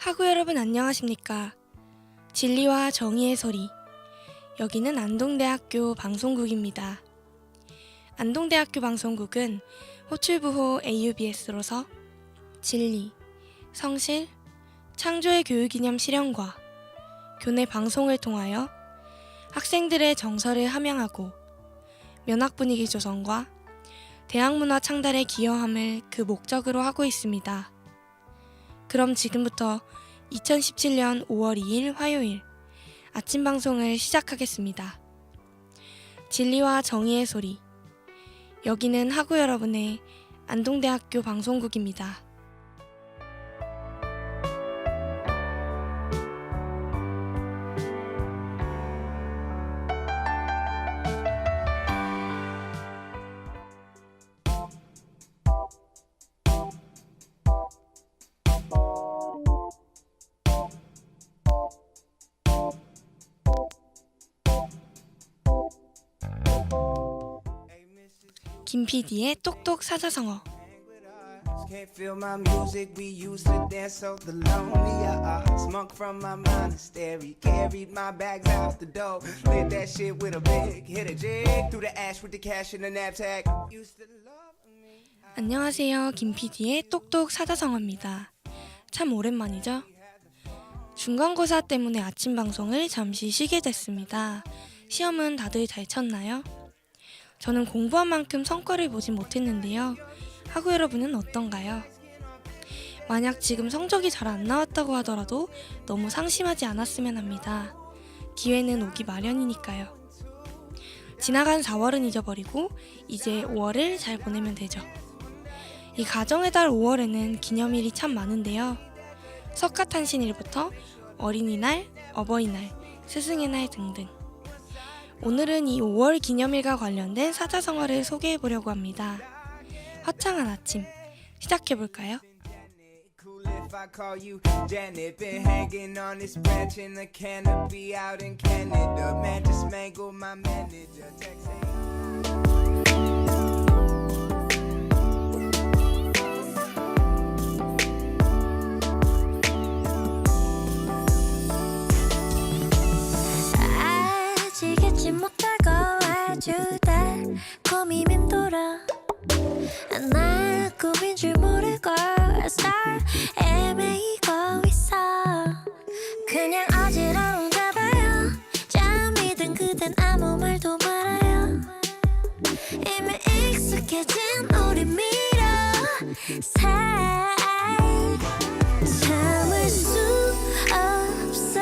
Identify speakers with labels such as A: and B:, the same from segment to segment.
A: 하구 여러분 안녕하십니까? 진리와 정의의 소리. 여기는 안동대학교 방송국입니다. 안동대학교 방송국은 호출부호 AUBS로서 진리, 성실, 창조의 교육이념 실현과 교내 방송을 통하여 학생들의 정서를 함양하고 면학 분위기 조성과 대학문화 창달에 기여함을 그 목적으로 하고 있습니다. 그럼 지금부터 2017년 5월 2일 화요일 아침 방송을 시작하겠습니다. 진리와 정의의 소리. 여기는 하구 여러분의 안동대학교 방송국입니다. 김 PD의 똑똑 사자성어.
B: Can't feel my music, we used to dance so the lonely. Smoke from my monastery, carried my bags out the door. Lit that shit with a big, hit a jig through the ash with the cash in the knapsack. Used to love me.
A: 안녕하세요. 김 PD의 똑똑 사자성어입니다. 참 오랜만이죠? 중간고사 때문에 아침 방송을 잠시 쉬게 됐습니다. 시험은 다들 잘 쳤나요? 저는 공부한 만큼 성과를 보지 못했는데요. 하구 여러분은 어떤가요? 만약 지금 성적이 잘 안 나왔다고 하더라도 너무 상심하지 않았으면 합니다. 기회는 오기 마련이니까요. 지나간 4월은 잊어버리고 이제 5월을 잘 보내면 되죠. 이 가정의 달 5월에는 기념일이 참 많은데요. 석가탄신일부터 어린이날, 어버이날, 스승의 날 등등. 오늘은 이 5월 기념일과 관련된 사자성어를 소개해보려고 합니다. 화창한 아침, 시작해볼까요?
B: Cool if I call you Janet. Been hanging on this branch in the canopy out in Canada. Man, just mangled my manager. Texting.
C: 잊지 못하고 아주 달콤히 맴돌아 나 꿈인 줄 모르고 애매히고 있어 그냥 어지러운가 봐요 잠이 든 그댄 아무 말도 말아요 이미 익숙해진 우리 미러 참을 수 없어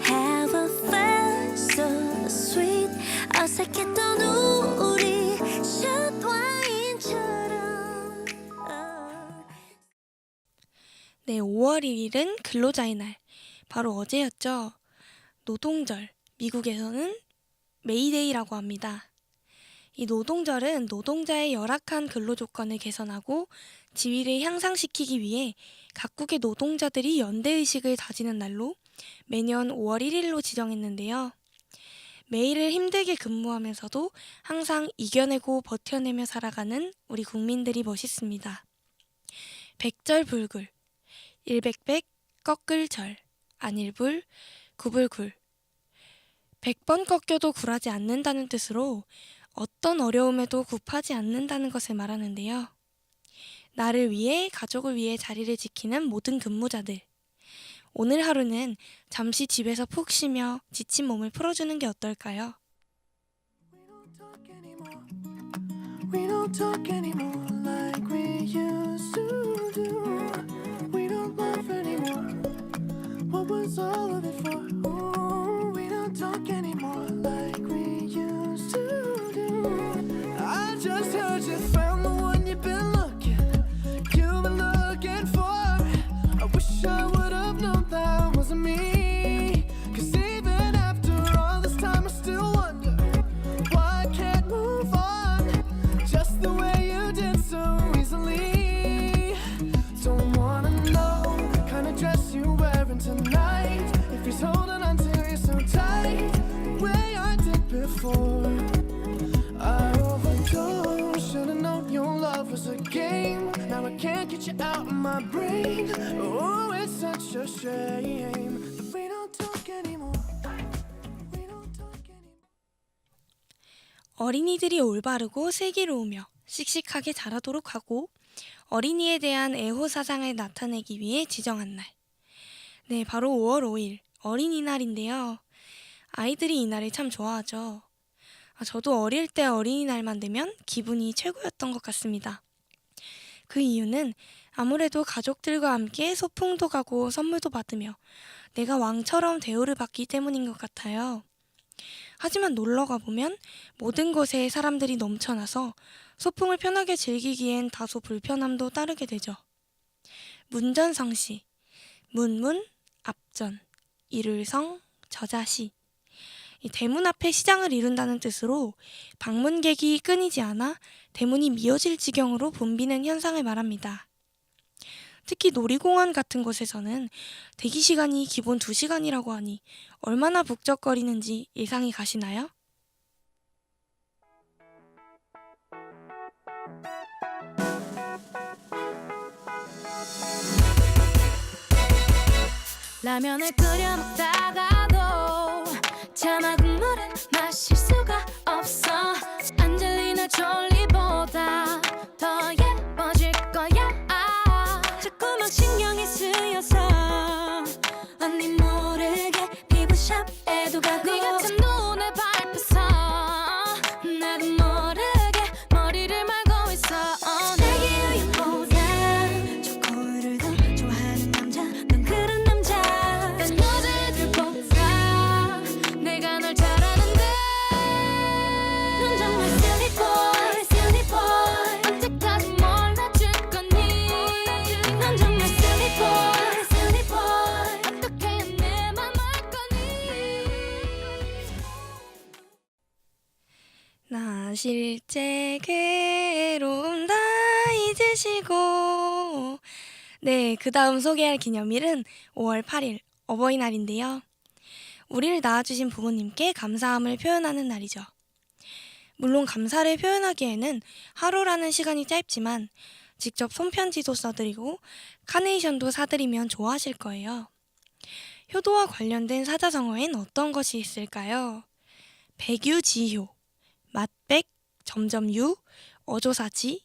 C: Have a fun so sweet 어색했던 우리 샷 와인처럼
A: 네, 5월 1일은 근로자의 날. 바로 어제였죠. 노동절, 미국에서는 메이데이라고 합니다. 이 노동절은 노동자의 열악한 근로 조건을 개선하고 지위를 향상시키기 위해 각국의 노동자들이 연대의식을 다지는 날로 매년 5월 1일로 지정했는데요. 매일을 힘들게 근무하면서도 항상 이겨내고 버텨내며 살아가는 우리 국민들이 멋있습니다. 백절불굴, 일백백 꺾을절, 안일불, 구불굴. 100번 꺾여도 굴하지 않는다는 뜻으로 어떤 어려움에도 굽하지 않는다는 것을 말하는데요. 나를 위해, 가족을 위해 자리를 지키는 모든 근무자들. 오늘 하루는 잠시 집에서 푹 쉬며 지친 몸을 풀어주는 게 어떨까요?
D: We don't talk anymore like we used to do. We don't laugh anymore. What was all of it for? Ooh, we don't talk anymore like we used to do. I just heard you found the one you've been looking for. I wish I would have known that wasn't me. 'Cause even after all this time I still wonder why I can't move on just the way you did so easily. Don't wanna know the kind of dress you're wearing tonight. If he's holding on to you so tight the way I did before. I overdosed, should've known your love was a game. Now I can't get you out of my brain. Oh, it's such such a shame that we don't talk anymore. We don't talk anymore.
A: 어린이들이 올바르고 슬기로우며 씩씩하게 자라도록 하고 어린이에 대한 애호 사상을 나타내기 위해 지정한 날. 네, 바로 5월 5일 어린이날인데요. 아이들이 이 날을 참 좋아하죠. 저도 어릴 때 어린이날만 되면 기분이 최고였던 것 같습니다. 그 이유는 아무래도 가족들과 함께 소풍도 가고 선물도 받으며 내가 왕처럼 대우를 받기 때문인 것 같아요. 하지만 놀러 가보면 모든 곳에 사람들이 넘쳐나서 소풍을 편하게 즐기기엔 다소 불편함도 따르게 되죠. 문전성시, 문문, 앞전, 이룰성, 저자시. 이 대문 앞에 시장을 이룬다는 뜻으로 방문객이 끊이지 않아 대문이 미어질 지경으로 붐비는 현상을 말합니다. 특히 놀이공원 같은 곳에서는 대기 시간이 기본 2시간이라고 하니 얼마나 북적거리는지 예상이 가시나요?
C: 라면을 끓여 먹다가도 차마 국물을 마실 수가 없어. 안젤리나 졸리보다 더 예뻐질 거야. 자꾸만 신경이 쓰여서 언니 모르게 피부샵에도 가고 네 같은 눈에 밟혀서 나도 모르게 머리를 말고 있어. 내게 우유보다 초코우유를 더 좋아하는 남자, 넌 그런 남자. 난 여자들보다 내가 널 잘 아는데 넌 정말 silly boy, silly boy. 언제까지 몰라줄 거니? 넌 정말 silly boy, silly boy. 어떻게 내 맘 알 거니?
A: 나 실제 괴로움 다 잊으시고. 네, 그 다음 소개할 기념일은 5월 8일 어버이날인데요. 우리를 낳아주신 부모님께 감사함을 표현하는 날이죠. 물론 감사를 표현하기에는 하루라는 시간이 짧지만 직접 손편지도 써드리고 카네이션도 사드리면 좋아하실 거예요. 효도와 관련된 사자성어엔 어떤 것이 있을까요? 백유지효, 맛백, 점점유, 어조사지,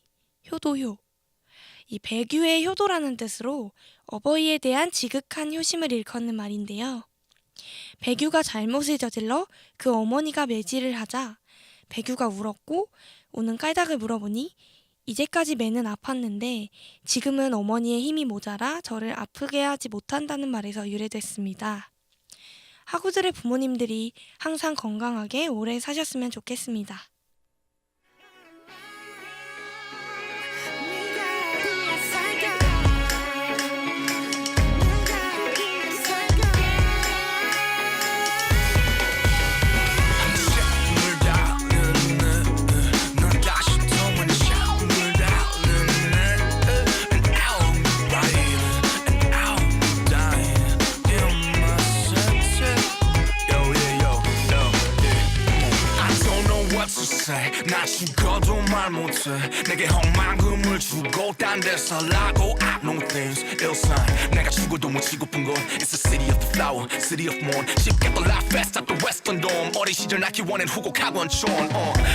A: 효도효. 이 백유의 효도라는 뜻으로 어버이에 대한 지극한 효심을 일컫는 말인데요. 백유가 잘못을 저질러 그 어머니가 매질을 하자 백유가 울었고 우는 깔닥을 물어보니 이제까지 매는 아팠는데 지금은 어머니의 힘이 모자라 저를 아프게 하지 못한다는 말에서 유래됐습니다. 하구들의 부모님들이 항상 건강하게 오래 사셨으면 좋겠습니다.
E: 나 죽어도 말 못해 내게 헛만금을 주고 딴 데 살라고 I know things 일상 내가 죽어도 못 치고픈 건 It's the city of the flower, city of morn 쉽게 떠나 fast at the western dome 어린 시절 나 키워낸 후곡 학원촌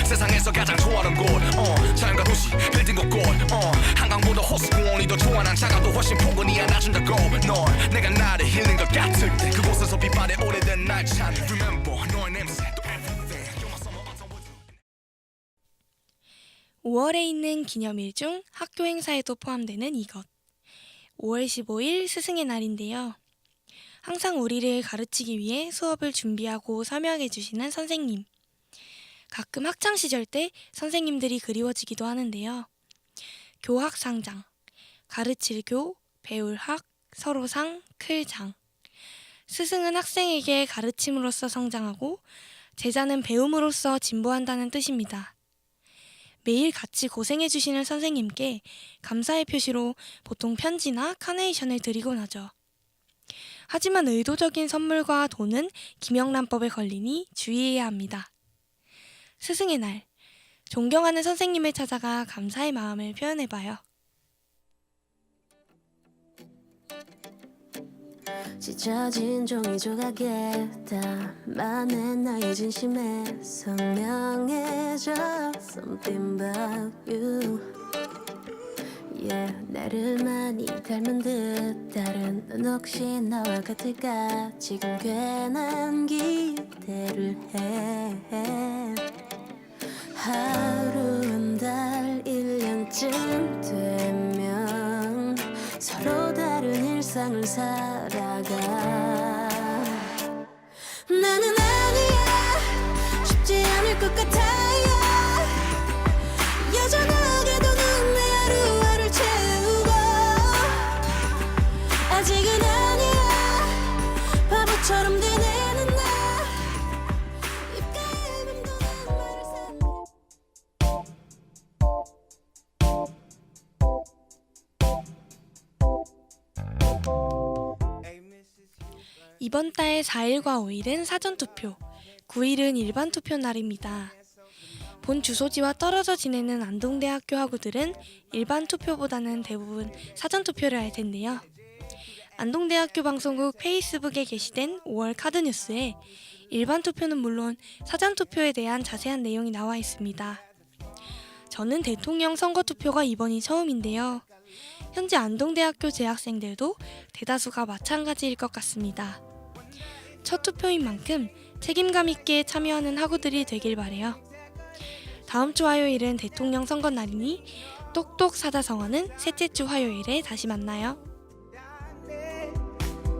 E: 세상에서 가장 좋아하는 곳 자연과 도시 빌딩 곳곳 한강보다 호수공원이 더 좋아 난 작아도 훨씬 포근히 안아준다고 넌 내가 나를 힐링 것 같을 때 그곳에서 빛바래 오래된 날 찬 Remember 너의 냄새 또 everything You're my summer autumn winter
A: 5월에 있는 기념일 중 학교 행사에도 포함되는 이것. 5월 15일 스승의 날인데요. 항상 우리를 가르치기 위해 수업을 준비하고 설명해 주시는 선생님. 가끔 학창시절 때 선생님들이 그리워지기도 하는데요. 교학상장, 가르칠 교, 배울 학, 서로상, 클장. 스승은 학생에게 가르침으로써 성장하고 제자는 배움으로써 진보한다는 뜻입니다. 매일 같이 고생해주시는 선생님께 감사의 표시로 보통 편지나 카네이션을 드리곤 하죠. 하지만 의도적인 선물과 돈은 김영란법에 걸리니 주의해야 합니다. 스승의 날, 존경하는 선생님을 찾아가 감사의 마음을 표현해봐요.
C: 찢어진 종이 조각에 담아낸 나의 진심에 선명해져 Something about you Yeah, 나를 많이 닮은 듯 다른 넌 혹시 나와 같을까 지금 괜한 기대를 해 하루 한 달 1년쯤 되면 서로 다른 일상을 살아가 나는 아니야 쉽지 않을 것 같아요 여전하게도 내 하루하루를 채우고 아직은 아니야 바보처럼 되뇌는 나 입가에 맴도는 말을
B: Hey, Mrs.
A: 이번 달 4일과 5일은 사전투표, 9일은 일반 투표 날입니다. 본 주소지와 떨어져 지내는 안동대학교 학우들은 일반 투표보다는 대부분 사전투표를 할 텐데요. 안동대학교 방송국 페이스북에 게시된 5월 카드뉴스에 일반 투표는 물론 사전투표에 대한 자세한 내용이 나와 있습니다. 저는 대통령 선거투표가 이번이 처음인데요. 현재 안동대학교 재학생들도 대다수가 마찬가지일 것 같습니다. 첫 투표인 만큼 책임감 있게 참여하는 학우들이 되길 바래요. 다음 주 화요일은 대통령 선거 날이니 똑똑 사자성어는 셋째 주 화요일에 다시 만나요.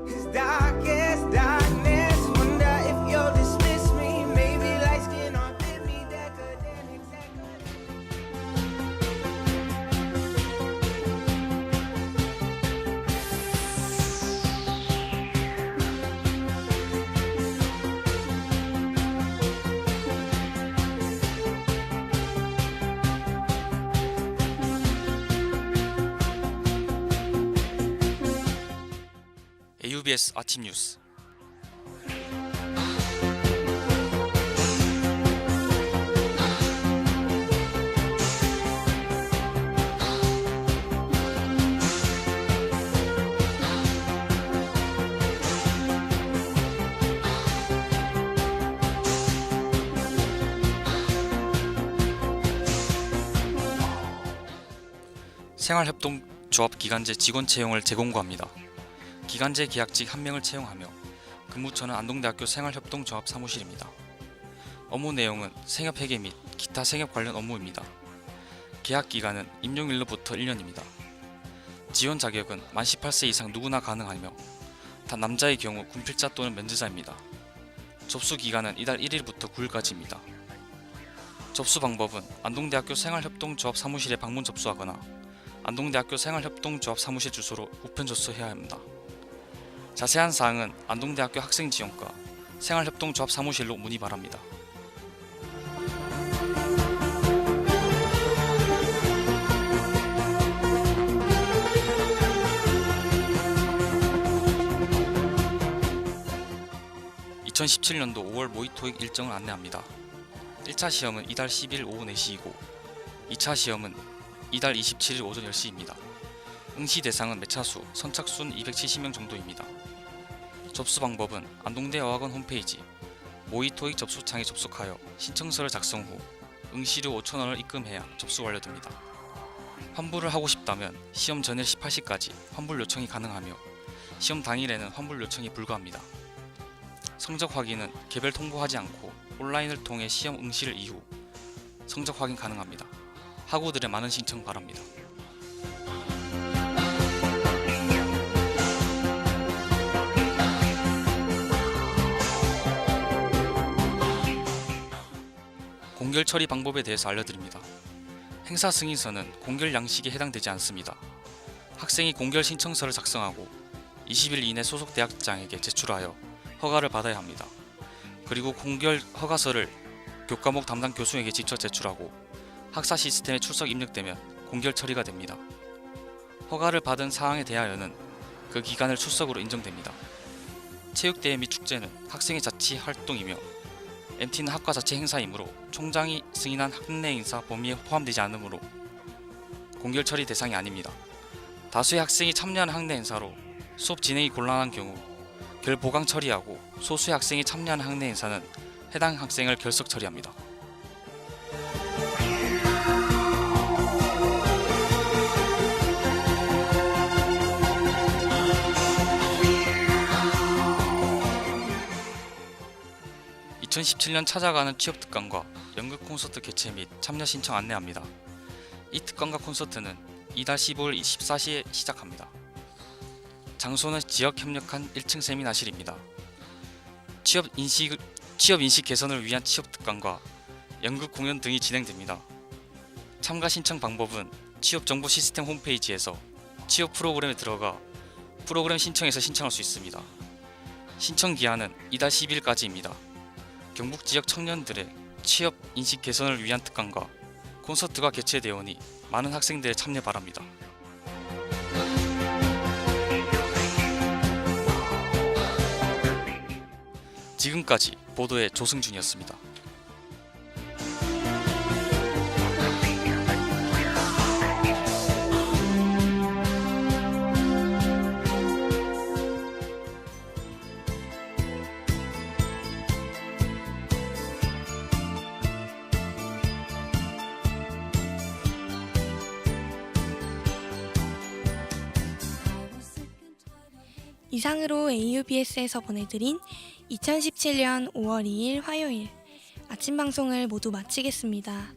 B: His darkest darkness. Wonder if you'll dismiss me. Maybe light skin or fit me. That couldn't exactly.
F: AUBS 아침 뉴스. 생활협동조합 기간제 직원 채용을 재공고합니다. 기간제 계약직 1명을 채용하며 근무처는 안동대학교 생활협동조합 사무실입니다. 업무 내용은 생협회계 및 기타 생협 관련 업무입니다. 계약 기간은 임용일로부터 1년입니다. 지원 자격은 만 18세 이상 누구나 가능하며 단 남자의 경우 군필자 또는 면제자입니다. 접수 기간은 이달 1일부터 9일까지입니다. 접수 방법은 안동대학교 생활협동조합 사무실에 방문 접수하거나 안동대학교 생활협동조합 사무실 주소로 우편 접수해야 합니다. 자세한 사항은 안동대학교 학생지원과 생활협동조합 사무실로 문의 바랍니다. (2017년도 5월) 모의 토익 일정을 안내합니다. 1차 시험은 이달 10일 오후 4시이고 2차 시험은 이달 27일 오전 10시입니다. 응시 대상은 매차수, 선착순 270명 정도입니다. 접수 방법은 안동대 어학원 홈페이지 모의 토익 접수창에 접속하여 신청서를 작성 후 응시료 5,000원을 입금해야 접수 완료됩니다. 환불을 하고 싶다면 시험 전일 18시까지 환불 요청이 가능하며 시험 당일에는 환불 요청이 불가합니다. 성적 확인은 개별 통보하지 않고 온라인을 통해 시험 응시를 이후 성적 확인 가능합니다. 학우들의 많은 신청 바랍니다. 공결 처리 방법에 대해서 알려드립니다. 행사 승인서는 공결 양식에 해당되지 않습니다. 학생이 공결 신청서를 작성하고 20일 이내 소속 대학장에게 제출하여 허가를 받아야 합니다. 그리고 공결 허가서를 교과목 담당 교수에게 직접 제출하고 학사 시스템에 출석 입력되면 공결 처리가 됩니다. 허가를 받은 사항에 대하여는 그 기간을 출석으로 인정됩니다. 체육대회 및 축제는 학생의 자치 활동이며 MT는 학과 자체 행사이므로 총장이 승인한 학내 행사 범위에 포함되지 않으므로 공결 처리 대상이 아닙니다. 다수의 학생이 참여하는 학내 행사로 수업 진행이 곤란한 경우 결보강 처리하고 소수의 학생이 참여하는 학내 행사는 해당 학생을 결석 처리합니다. (2017년) 찾아가는 취업 특강과 연극 콘서트 개최 및 참여 신청 안내합니다. 이 특강과 콘서트는 이달 15일 24시에 시작합니다. 장소는 지역 협력한 1층 세미나실입니다. 취업 인식 개선을 위한 취업 특강과 연극 공연 등이 진행됩니다. 참가 신청 방법은 취업 정보 시스템 홈페이지에서 취업 프로그램에 들어가 프로그램 신청에서 신청할 수 있습니다. 신청 기한은 이달 10일까지입니다. 경북 지역 청년들의 취업 인식 개선을 위한 특강과 콘서트가 개최되오니 많은 학생들의 참여 바랍니다. 지금까지 보도의 조승준이었습니다.
A: 이상으로 AUBS에서 보내드린 2017년 5월 2일 화요일 아침 방송을 모두 마치겠습니다.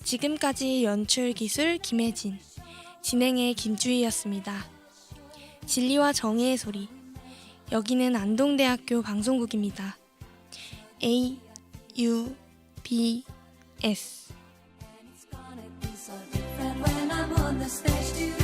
A: 지금까지 연출 기술 김혜진, 진행의 김주희였습니다. 진리와 정의의 소리. 여기는 안동대학교 방송국입니다. AUBS.
C: When I'm on the stage,